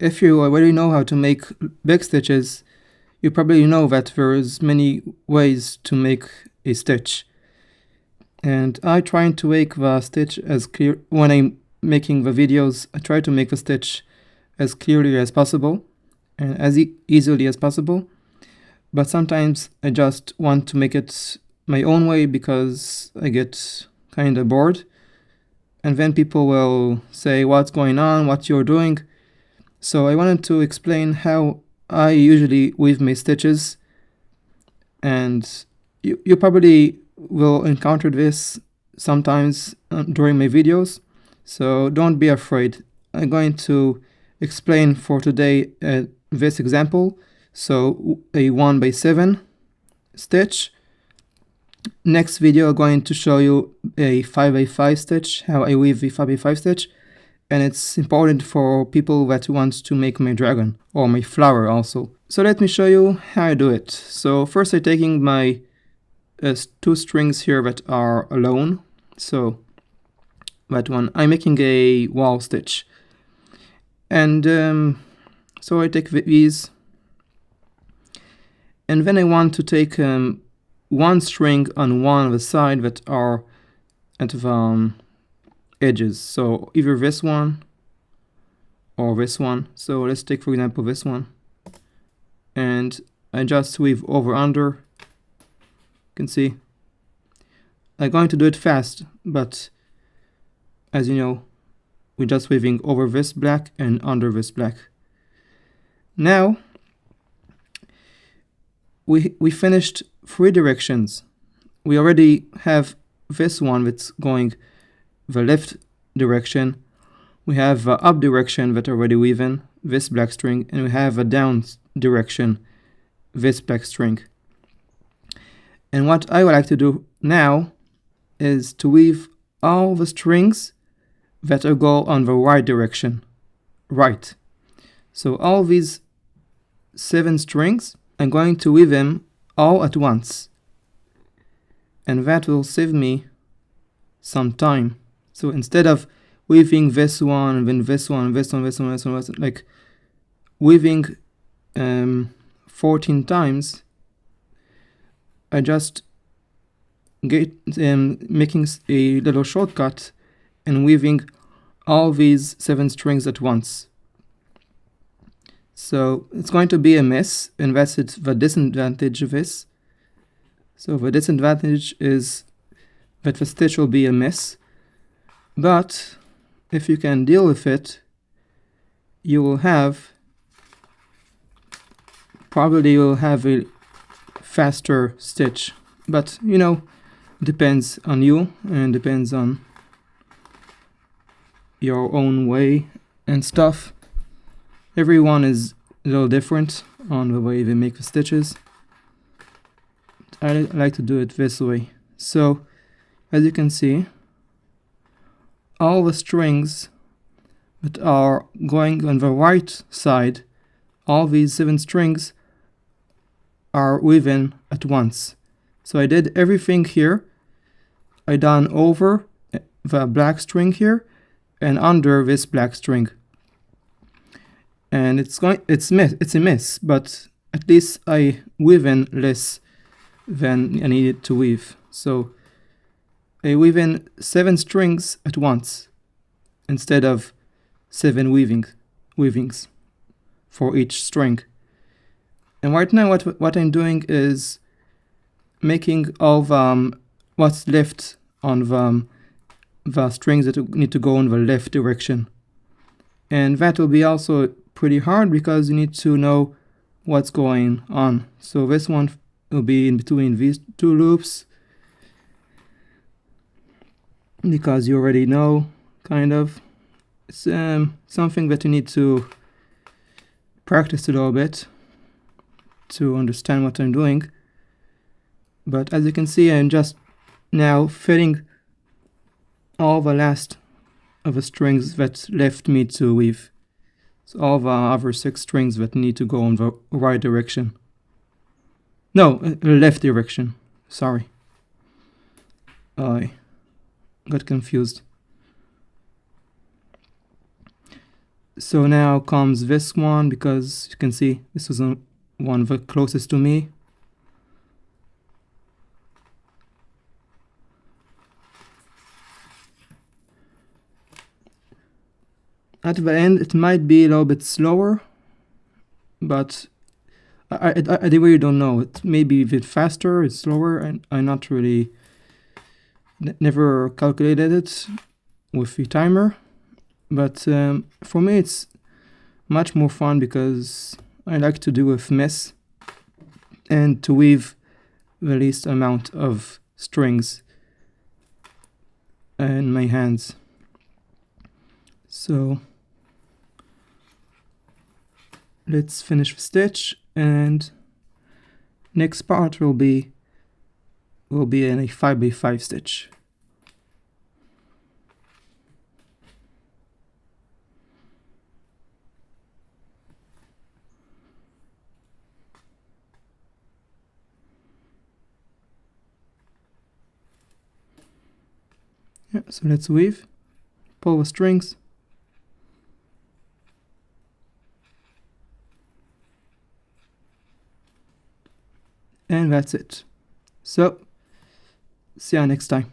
if you already know how to make big stitches, you probably know that there's many ways to make a stitch. And I try to make the stitch as clear when I'm making the videos. I try to make the stitch as clearly as possible and as easily as possible. But sometimes I just want to make it my own way because I get kind of bored. And then people will say, what's going on, what you're doing. So I wanted to explain how I usually weave my stitches. And you probably will encounter this sometimes during my videos. So don't be afraid. I'm going to explain for today this example. So a 1x7 stitch. Next video I'm going to show you a 5x5 stitch, how I weave the 5x5 stitch, and it's important for people that want to make my dragon or my flower also. So let me show you how I do it. So first I'm taking my 2 strings here that are alone. So that one, I'm making a wall stitch, and so I take these, and then I want to take one string on one of the side that are at the edges. So either this one or this one. So let's take, for example, this one. And I just weave over under. You can see. I'm going to do it fast, but as you know, we're just weaving over this black and under this black. Now, we finished 3 directions. We already have this one that's going the left direction. We have the up direction that already weaving, this black string, and we have a down direction, this black string. And what I would like to do now is to weave all the strings that go on the right direction, right. So all these 7 strings, I'm going to weave them all at once, and that will save me some time. So instead of weaving this one and then this one, this one, this one, this one, this one, like weaving 14 times, I just get making a little shortcut and weaving all these 7 strings at once. So it's going to be a mess, and that's the disadvantage of this. So the disadvantage is that the stitch will be a mess, but if you can deal with it, you will have a faster stitch. But you know, depends on you and depends on your own way and stuff. Everyone is a little different on the way they make the stitches. I like to do it this way. So as you can see, all the strings that are going on the right side, all these 7 strings are weaving at once. So I did everything here. I done over the black string here and under this black string. And it's a mess, but at least I weaving less than I needed to weave. So I weave in 7 strings at once instead of 7 weavings for each string. And right now what I'm doing is making all what's left on the strings that need to go in the left direction. And that will be also pretty hard because you need to know what's going on. So this one will be in between these 2 loops because you already know, kind of. It's something that you need to practice a little bit to understand what I'm doing. But as you can see, I'm just now fitting all the last of the strings that left me to weave. So all the other 6 strings that need to go in the right direction. No, left direction. Sorry. I got confused. So now comes this one, because you can see this is one the closest to me. At the end it might be a little bit slower, but I really don't know. It may be a bit faster, it's slower, and I not really never calculated it with the timer. But for me it's much more fun because I like to do with mess and to weave the least amount of strings in my hands. So let's finish the stitch, and next part will be in a 5x5 stitch. Yeah, so let's weave, pull the strings, and that's it. So see you next time.